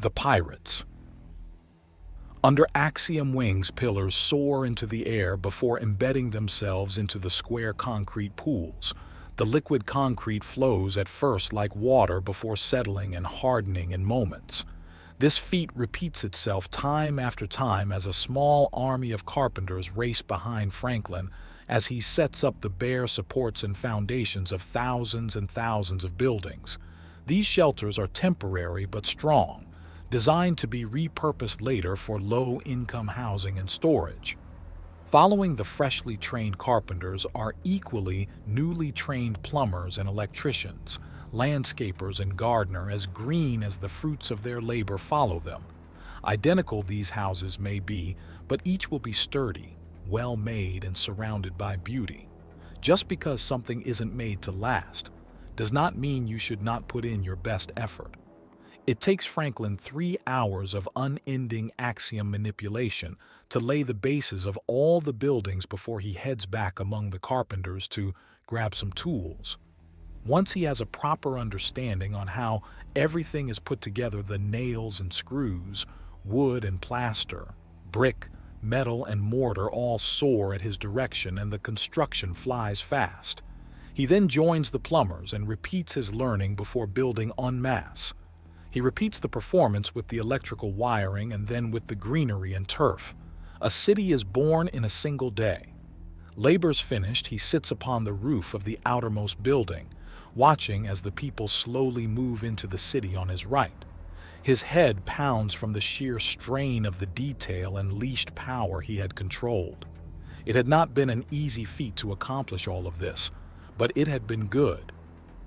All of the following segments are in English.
The pirates. Under axiom wings, pillars soar into the air before embedding themselves into the square concrete pools. The liquid concrete flows at first like water before settling and hardening in moments. This feat repeats itself time after time as a small army of carpenters race behind Franklin as he sets up the bare supports and foundations of thousands and thousands of buildings. These shelters are temporary but strong, designed to be repurposed later for low-income housing and storage. Following the freshly trained carpenters are equally newly trained plumbers and electricians, landscapers and gardeners as green as the fruits of their labor follow them. Identical these houses may be, but each will be sturdy, well-made, and surrounded by beauty. Just because something isn't made to last does not mean you should not put in your best effort. It takes Franklin 3 hours of unending axiom manipulation to lay the bases of all the buildings before he heads back among the carpenters to grab some tools. Once he has a proper understanding on how everything is put together, the nails and screws, wood and plaster, brick, metal and mortar all soar at his direction and the construction flies fast. He then joins the plumbers and repeats his learning before building en masse. He repeats the performance with the electrical wiring and then with the greenery and turf. A city is born in a single day. Labor's finished, he sits upon the roof of the outermost building, watching as the people slowly move into the city on his right. His head pounds from the sheer strain of the detail and leashed power he had controlled. It had not been an easy feat to accomplish all of this, but it had been good.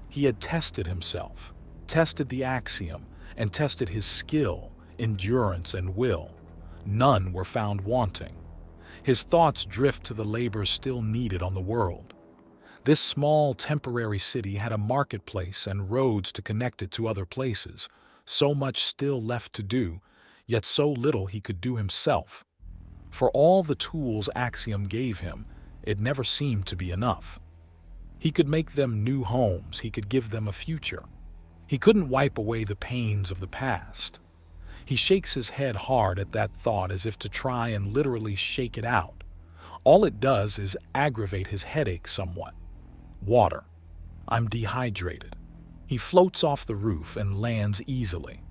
He had tested himself, tested the axiom, and tested his skill, endurance, and will. None were found wanting. His thoughts drift to the labor still needed on the world. This small, temporary city had a marketplace and roads to connect it to other places, so much still left to do, yet so little he could do himself. For all the tools Axiom gave him, it never seemed to be enough. He could make them new homes, he could give them a future. He couldn't wipe away the pains of the past. He shakes his head hard at that thought as if to try and literally shake it out. All it does is aggravate his headache somewhat. Water. I'm dehydrated. He floats off the roof and lands easily.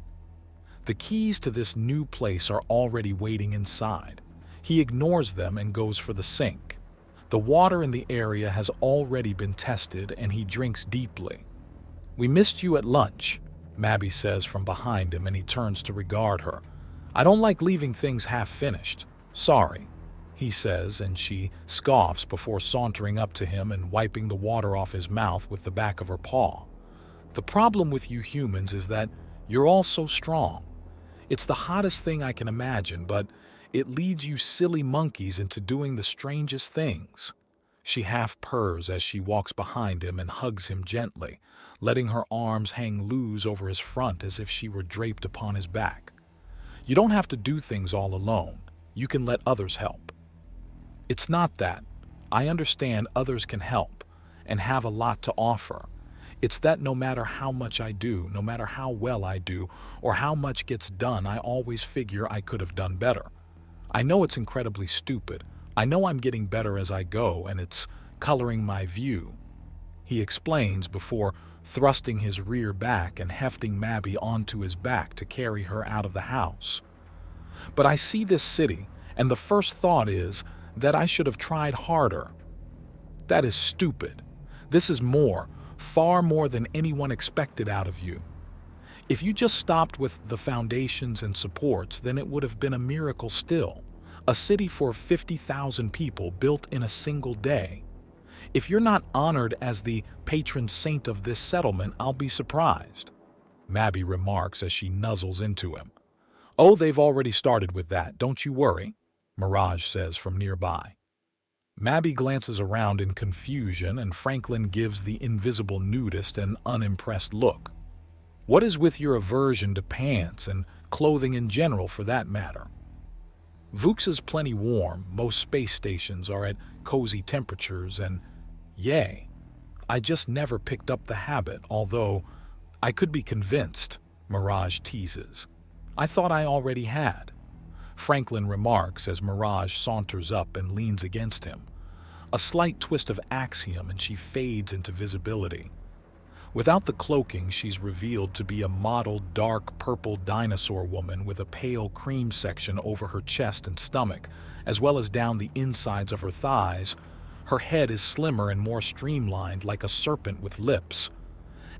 The keys to this new place are already waiting inside. He ignores them and goes for the sink. The water in the area has already been tested and he drinks deeply. We missed you at lunch, Mabby says from behind him, and he turns to regard her. I don't like leaving things half-finished. Sorry, he says, and she scoffs before sauntering up to him and wiping the water off his mouth with the back of her paw. The problem with you humans is that you're all so strong. It's the hottest thing I can imagine, but it leads you silly monkeys into doing the strangest things. She half purrs as she walks behind him and hugs him gently, letting her arms hang loose over his front as if she were draped upon his back. You don't have to do things all alone. You can let others help. It's not that. I understand others can help and have a lot to offer. It's that no matter how much I do, no matter how well I do, or how much gets done, I always figure I could have done better. I know it's incredibly stupid. I know I'm getting better as I go, and it's coloring my view. He explains before thrusting his rear back and hefting Mabby onto his back to carry her out of the house. But I see this city, and the first thought is that I should have tried harder. That is stupid. This is more, far more than anyone expected out of you. If you just stopped with the foundations and supports, then it would have been a miracle still. A city for 50,000 people built in a single day. If you're not honored as the patron saint of this settlement, I'll be surprised, Mabby remarks as she nuzzles into him. Oh, they've already started with that, don't you worry, Mirage says from nearby. Mabby glances around in confusion and Franklin gives the invisible nudist an unimpressed look. What is with your aversion to pants and clothing in general for that matter? Vuxa's plenty warm, most space stations are at cozy temperatures, and yay, I just never picked up the habit, although I could be convinced, Mirage teases. I thought I already had, Franklin remarks as Mirage saunters up and leans against him. A slight twist of axiom and she fades into visibility. Without the cloaking, she's revealed to be a mottled, dark purple dinosaur woman with a pale cream section over her chest and stomach, as well as down the insides of her thighs. Her head is slimmer and more streamlined, like a serpent with lips.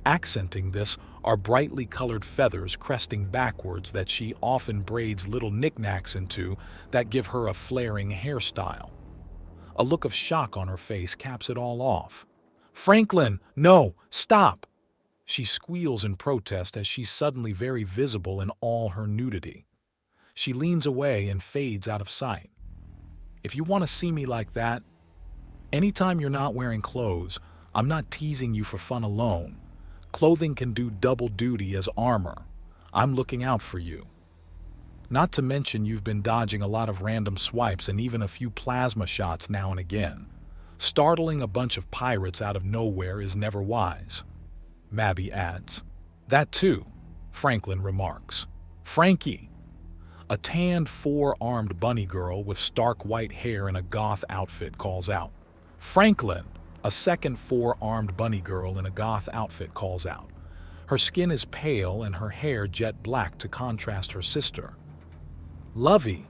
Accenting this are brightly colored feathers cresting backwards that she often braids little knickknacks into that give her a flaring hairstyle. A look of shock on her face caps it all off. "Franklin, no, stop!" She squeals in protest as she's suddenly very visible in all her nudity. She leans away and fades out of sight. "If you want to see me like that, anytime you're not wearing clothes, I'm not teasing you for fun alone. Clothing can do double duty as armor. I'm looking out for you. Not to mention you've been dodging a lot of random swipes and even a few plasma shots now and again. Startling a bunch of pirates out of nowhere is never wise," Mabby adds. "That too," Franklin remarks. "Frankie." A tanned, four-armed bunny girl with stark white hair and a goth outfit calls out. "Franklin!" A second four-armed bunny girl in a goth outfit calls out. Her skin is pale and her hair jet black to contrast her sister. "Lovey!"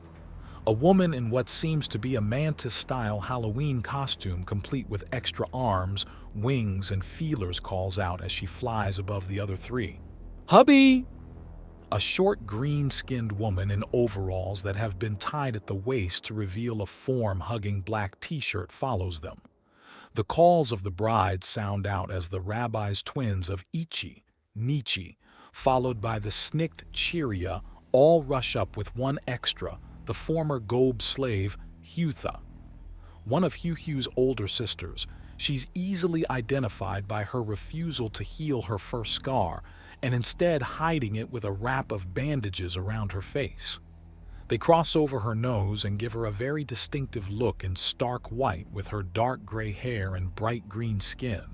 A woman in what seems to be a mantis-style Halloween costume complete with extra arms, wings, and feelers calls out as she flies above the other three. "Hubby!" A short green-skinned woman in overalls that have been tied at the waist to reveal a form-hugging black t-shirt follows them. The calls of the bride sound out as the rabbi's twins of Ichi, Nietzsche, followed by the snicked Chiria, all rush up with one extra, the former Gobe slave, Hutha. One of Hugh's older sisters, she's easily identified by her refusal to heal her first scar and instead hiding it with a wrap of bandages around her face. They cross over her nose and give her a very distinctive look in stark white with her dark gray hair and bright green skin.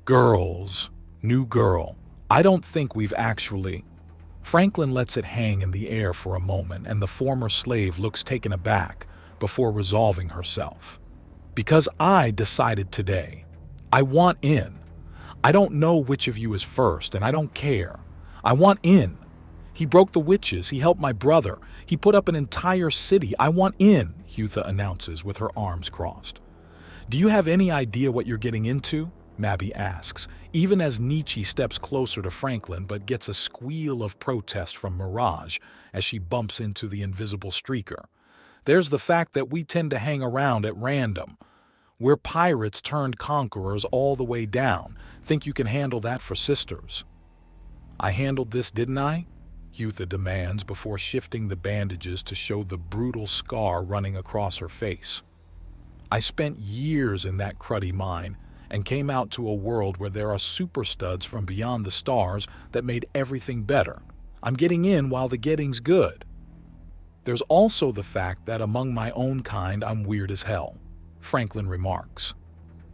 "Girls, new girl, I don't think we've actually..." Franklin lets it hang in the air for a moment and the former slave looks taken aback before resolving herself. "Because I decided today. I want in. I don't know which of you is first and I don't care. I want in. He broke the witches, he helped my brother, he put up an entire city. I want in," Hutha announces with her arms crossed. "Do you have any idea what you're getting into?" Mabby asks, even as Nietzsche steps closer to Franklin but gets a squeal of protest from Mirage as she bumps into the invisible streaker. "There's the fact that we tend to hang around at random. We're pirates turned conquerors all the way down. Think you can handle that for sisters?" "I handled this, didn't I?" Hutha demands before shifting the bandages to show the brutal scar running across her face. "I spent years in that cruddy mine and came out to a world where there are super studs from beyond the stars that made everything better. I'm getting in while the getting's good. There's also the fact that among my own kind I'm weird as hell," Franklin remarks.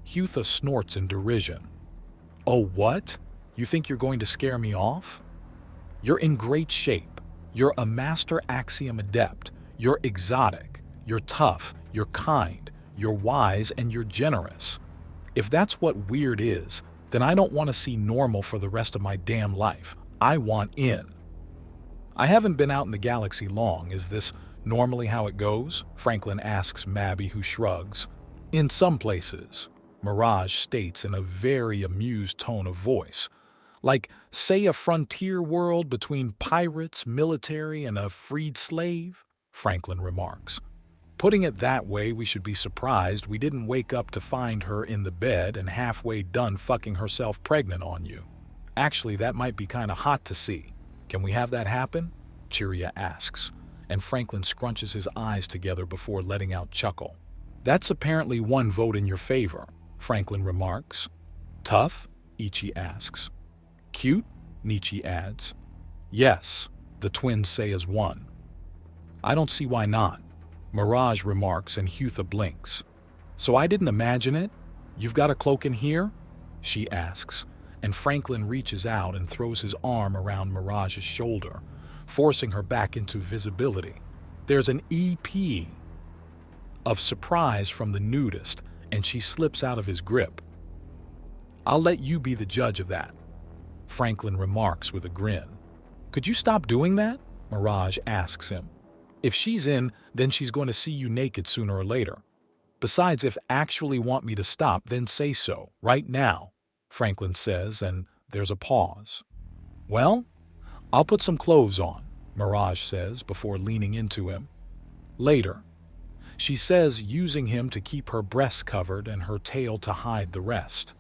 Hutha snorts in derision. "Oh, what? You think you're going to scare me off? You're in great shape. You're a master axiom adept. You're exotic. You're tough. You're kind. You're wise and you're generous. If that's what weird is, then I don't want to see normal for the rest of my damn life. I want in." "I haven't been out in the galaxy long. Is this normally how it goes?" Franklin asks Mabby, who shrugs. "In some places," Mirage states in a very amused tone of voice. "Like, say, a frontier world between pirates, military, and a freed slave," Franklin remarks. "Putting it that way, we should be surprised we didn't wake up to find her in the bed and halfway done fucking herself pregnant on you. Actually, that might be kinda hot to see. Can we have that happen?" Chiria asks, and Franklin scrunches his eyes together before letting out chuckle. "That's apparently one vote in your favor," Franklin remarks. "Tough?" Ichi asks. "Cute?" Nietzsche adds. "Yes," the twins say as one. "I don't see why not," Mirage remarks and Hutha blinks. "So I didn't imagine it? You've got a cloak in here?" she asks, and Franklin reaches out and throws his arm around Mirage's shoulder, forcing her back into visibility. There's an EP of surprise from the nudist, and she slips out of his grip. "I'll let you be the judge of that," Franklin remarks with a grin. "Could you stop doing that?" Mirage asks him. "If she's in, then she's going to see you naked sooner or later. Besides, if actually want me to stop, then say so, right now," Franklin says, and there's a pause. "Well, I'll put some clothes on," Mirage says before leaning into him. Later, she says, using him to keep her breasts covered and her tail to hide the rest.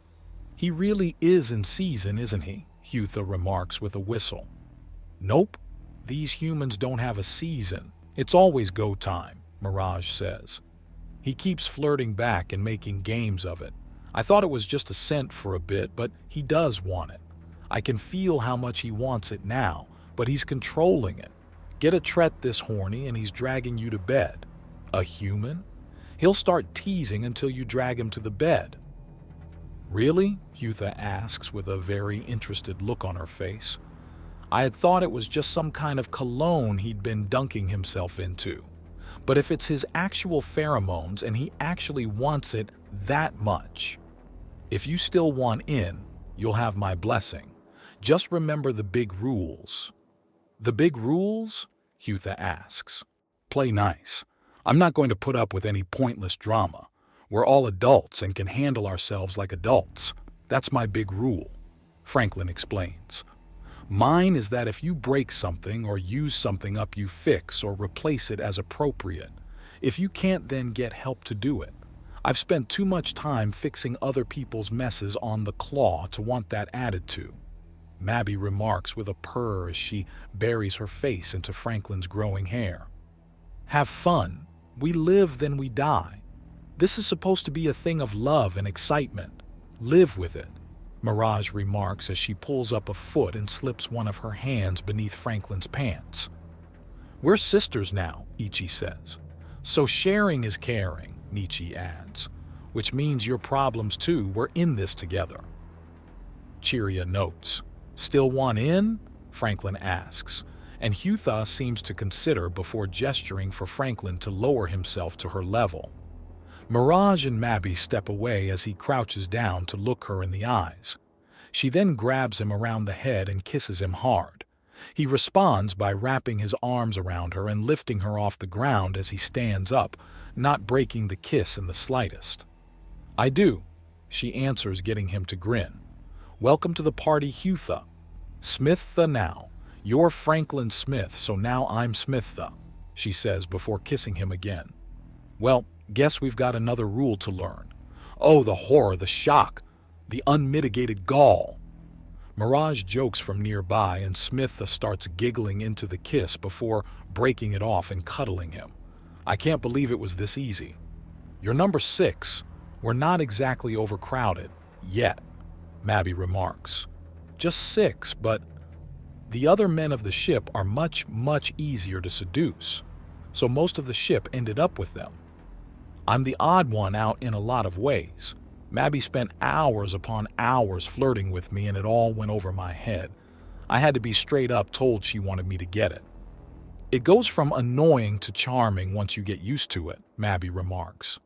"He really is in season, isn't he?" Hutha remarks with a whistle. "Nope, these humans don't have a season. It's always go time," Mirage says. He keeps flirting back and making games of it. "I thought it was just a scent for a bit, but he does want it. I can feel how much he wants it now, but he's controlling it. Get a tret this horny and he's dragging you to bed. A human? He'll start teasing until you drag him to the bed." "Really?" Hutha asks with a very interested look on her face. "I had thought it was just some kind of cologne he'd been dunking himself into. But if it's his actual pheromones and he actually wants it that much, if you still want in, you'll have my blessing. Just remember the big rules." "The big rules?" Hutha asks. "Play nice. I'm not going to put up with any pointless drama. We're all adults and can handle ourselves like adults. That's my big rule," Franklin explains. "Mine is that if you break something or use something up, you fix or replace it as appropriate. If you can't, then get help to do it. I've spent too much time fixing other people's messes on the claw to want that added to." Mabby remarks with a purr as she buries her face into Franklin's growing hair. "Have fun. We live, then we die. This is supposed to be a thing of love and excitement. Live with it," Mirage remarks as she pulls up a foot and slips one of her hands beneath Franklin's pants. "We're sisters now," Ichi says. "So sharing is caring," Nietzsche adds, "which means your problems too. We're in this together." Chiria notes. "Still want in?" Franklin asks, and Hutha seems to consider before gesturing for Franklin to lower himself to her level. Mirage and Mabby step away as he crouches down to look her in the eyes. She then grabs him around the head and kisses him hard. He responds by wrapping his arms around her and lifting her off the ground as he stands up, not breaking the kiss in the slightest. "I do," she answers, getting him to grin. "Welcome to the party, Hutha. Smitha now. You're Franklin Smith, so now I'm Smitha," she says before kissing him again. "Well, guess we've got another rule to learn. Oh, the horror, the shock, the unmitigated gall." Mirage jokes from nearby, and Smitha starts giggling into the kiss before breaking it off and cuddling him. "I can't believe it was this easy. You're number 6. We're not exactly overcrowded. Yet," Mabby remarks. "Just 6, but the other men of the ship are much, much easier to seduce. So most of the ship ended up with them. I'm the odd one out in a lot of ways. Mabby spent hours upon hours flirting with me, and it all went over my head. I had to be straight up told she wanted me to get it. It goes from annoying to charming once you get used to it," Mabby remarks.